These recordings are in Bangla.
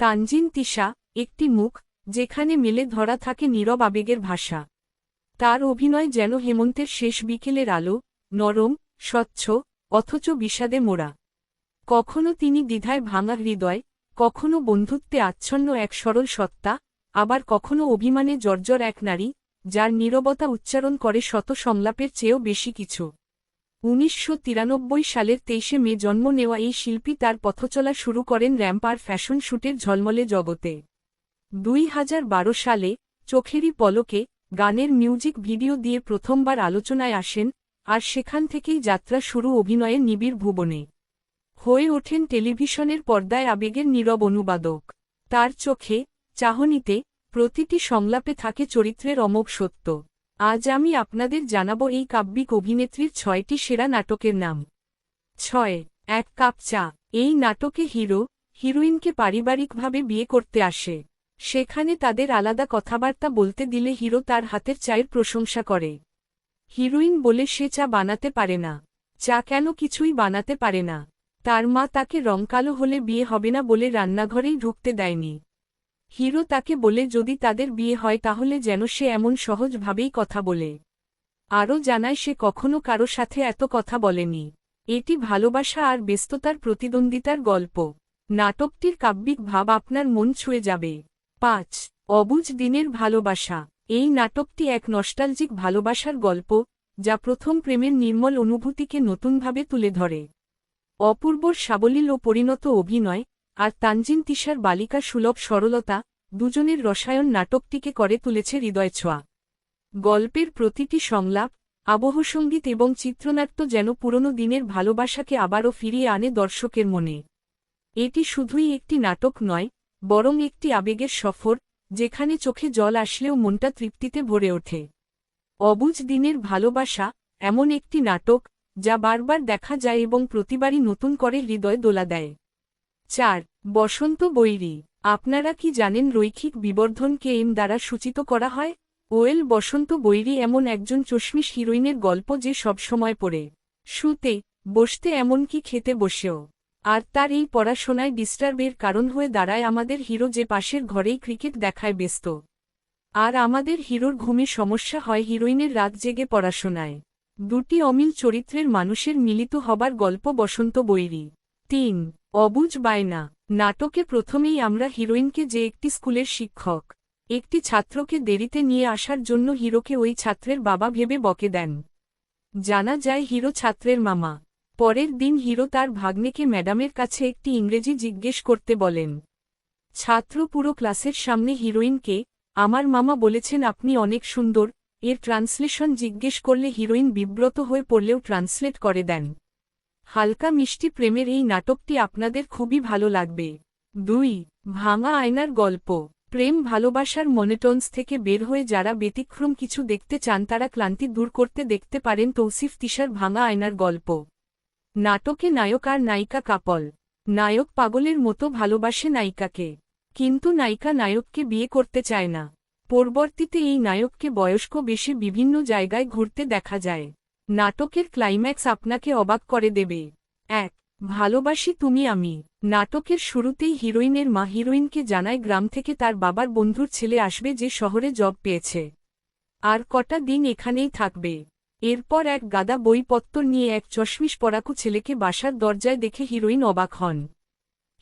তানজিন তিশা, একটি মুখ, যেখানে মেলে ধরা থাকে নীরব আবেগের ভাষা। তার অভিনয় যেন হেমন্তের শেষ বিকেলের আলো, নরম, স্বচ্ছ, অথচ বিষাদে মোড়া। কখনো তিনি দ্বিধায় ভাঙা হৃদয়, কখনো বন্ধুত্বে আচ্ছন্ন এক সরল সত্তা, আবার কখনো অভিমানে জর্জর এক নারী, যার নীরবতা উচ্চারণ করে শত সংলাপের চেয়েও বেশি কিছু। ১৯৯৩ সালের ২৩শে মে জন্ম নেওয়া এই শিল্পী তার পথচলা শুরু করেন র্যাম্প আর ফ্যাশন শ্যুটের ঝলমলে জগতে। ২০১২ সালে চোখেরই পলকে গানের মিউজিক ভিডিও দিয়ে প্রথমবার আলোচনায় আসেন, আর সেখান থেকেই যাত্রা শুরু অভিনয়ের নিবিড় ভুবনে। হয়ে ওঠেন টেলিভিশনের পর্দায় আবেগের নীরব অনুবাদক। তার চোখে, চাহনিতে, প্রতিটি সংলাপে থাকে চরিত্রের অমোঘ সত্য। আজ আমি আপনাদের জানাবো এই কাব্যিক অভিনেত্রীর ৬টি সেরা নাটকের নাম। ৬. এক কাপ চা। এই নাটকে হিরো, হিরোইনকে পারিবারিকভাবে বিয়ে করতে আসে। সেখানে তাদের আলাদা কথাবার্তা বলতে দিলে হিরো তার হাতের চায়ের প্রশংসা করে। হিরোইন বলে সে চা বানাতে পারে না। চা কেন কিছুই বানাতে পারে না। তার মা তাকে রং কালো হলে বিয়ে হবে না বলে রান্নাঘরেই ঢুকতে দেয়নি। হিরো তাকে বলে যদি তাদের বিয়ে হয় তাহলে যেন সে এমন সহজভাবেই কথা বলে। আরও জানায় সে কখনো কারো সাথে এত কথা বলেনি। এটি ভালোবাসা আর ব্যস্ততার প্রতিদ্বন্দ্বিতার গল্প। নাটকটির কাব্যিক ভাব আপনার মন ছুঁয়ে যাবে। ৫. অবুঝ দিনের ভালোবাসা। এই নাটকটি এক নস্টালজিক ভালোবাসার গল্প, যা প্রথম প্রেমের নির্মল অনুভূতিকে নতুনভাবে তুলে ধরে। অপূর্বর সাবলীল ও পরিণত অভিনয়, আর তানজিন তিশার বালিকা সুলভ সরলতা, দুজনের রসায়ন নাটকটিকে করে তুলেছে হৃদয়ছোঁয়া। গল্পের প্রতিটি সংলাপ, আবহসঙ্গীত এবং চিত্রনাট্য যেন পুরনো দিনের ভালোবাসাকে আবারও ফিরিয়ে আনে দর্শকের মনে। এটি শুধুই একটি নাটক নয়, বরং একটি আবেগের সফর, যেখানে চোখে জল আসলেও মনটা তৃপ্তিতে ভরে ওঠে। অবুঝ দিনের ভালোবাসা এমন একটি নাটক, যা বারবার দেখা যায় এবং প্রতিবারই নতুন করে হৃদয় দোলা দেয়। ৪. বসন্ত বৈরী। আপনারা কি জানেন রৈখিক বিবর্ধনকে এম দ্বারা সূচিত করা হয়? ওয়েল বসন্ত বৈরী এমন একজন চশমিশ হিরোইনের গল্প যে সবসময় পড়ে, শুতে, বসতে এমনকি খেতে বসেও। আর তার এই পড়াশোনায় ডিস্টার্বের কারণ হয়ে দাঁড়ায় আমাদের হিরো, যে পাশের ঘরেই ক্রিকেট দেখায় ব্যস্ত। আর আমাদের হিরোর ঘুমে সমস্যা হয় হিরোইনের রাত জেগে পড়াশোনায়। দুটি অমিল চরিত্রের মানুষের মিলিত হবার গল্প বসন্ত বৈরী। ৩. অবুঝ বায়না। নাটকে প্রথমেই আমরা হিরোইনকে, যে একটি স্কুলের শিক্ষক, একটি ছাত্রকে দেরিতে নিয়ে আসার জন্য হিরোকে ওই ছাত্রের বাবা ভেবে বকে দেন। জানা যায় হিরো ছাত্রের মামা। পরের দিন হিরো তার ভাগ্নেকে ম্যাডামের কাছে একটি ইংরেজি জিজ্ঞেস করতে বলেন। ছাত্র পুরো ক্লাসের সামনে হিরোইনকে, আমার মামা বলেছেন আপনি অনেক সুন্দর, এর ট্রান্সলেশন জিজ্ঞেস করলে হিরোইন বিব্রত হয়ে পড়লেও ট্রান্সলেট করে দেন। হালকা মিষ্টি প্রেমের এই নাটকটি আপনাদের খুবই ভালো লাগবে। ২. ভাঙা আয়নার গল্প। প্রেম ভালোবাসার মনোটোনস থেকে বের হয়ে যারা ব্যতিক্রম কিছু দেখতে চান তারা ক্লান্তি দূর করতে দেখতে পারেন তৌসিফ তিশার ভাঙা আয়নার গল্প। নাটকে নায়ক আর নায়িকা কাপল। নায়ক পাগলের মতো ভালোবাসে নায়িকাকে, কিন্তু নায়িকা নায়ককে বিয়ে করতে চায় না। পরবর্তীতে এই নায়ককে বয়স্ক বেশে বিভিন্ন জায়গায় ঘুরতে দেখা যায়। নাটকের ক্লাইম্যাক্স আপনাকে অবাক করে দেবে। ১. ভালোবাসি তুমি আমি। নাটকের শুরুতেই হিরোইনের মা হিরোইনকে জানায় গ্রাম থেকে তার বাবার বন্ধুর ছেলে আসবে যে শহরে জব পেয়েছে, আর কটা দিন এখানেই থাকবে। এরপর এক গাদা বইপত্র নিয়ে এক চশমিশ পরাকু ছেলেকে বাসার দরজায় দেখে হিরোইন অবাক হন।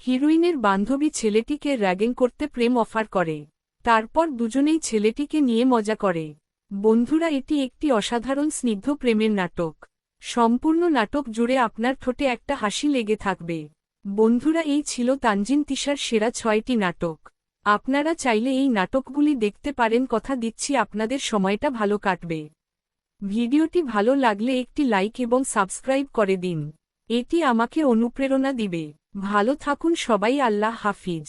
হিরোইনের বান্ধবী ছেলেটিকে র্যাগিং করতে প্রেম অফার করে। তারপর দুজনেই ছেলেটিকে নিয়ে মজা করে। বন্ধুরা, এটি একটি অসাধারণ স্নিগ্ধ প্রেমের নাটক। সম্পূর্ণ নাটক জুড়ে আপনার ঠোঁটে একটা হাসি লেগে থাকবে। বন্ধুরা, এই ছিল তানজিন তিশার সেরা ৬টি নাটক। আপনারা চাইলে এই নাটকগুলি দেখতে পারেন, কথা দিচ্ছি আপনাদের সময়টা ভালো কাটবে। ভিডিওটি ভালো লাগলে একটি লাইক এবং সাবস্ক্রাইব করে দিন, এটি আমাকে অনুপ্রেরণা দিবে। ভালো থাকুন সবাই, আল্লাহ হাফিজ।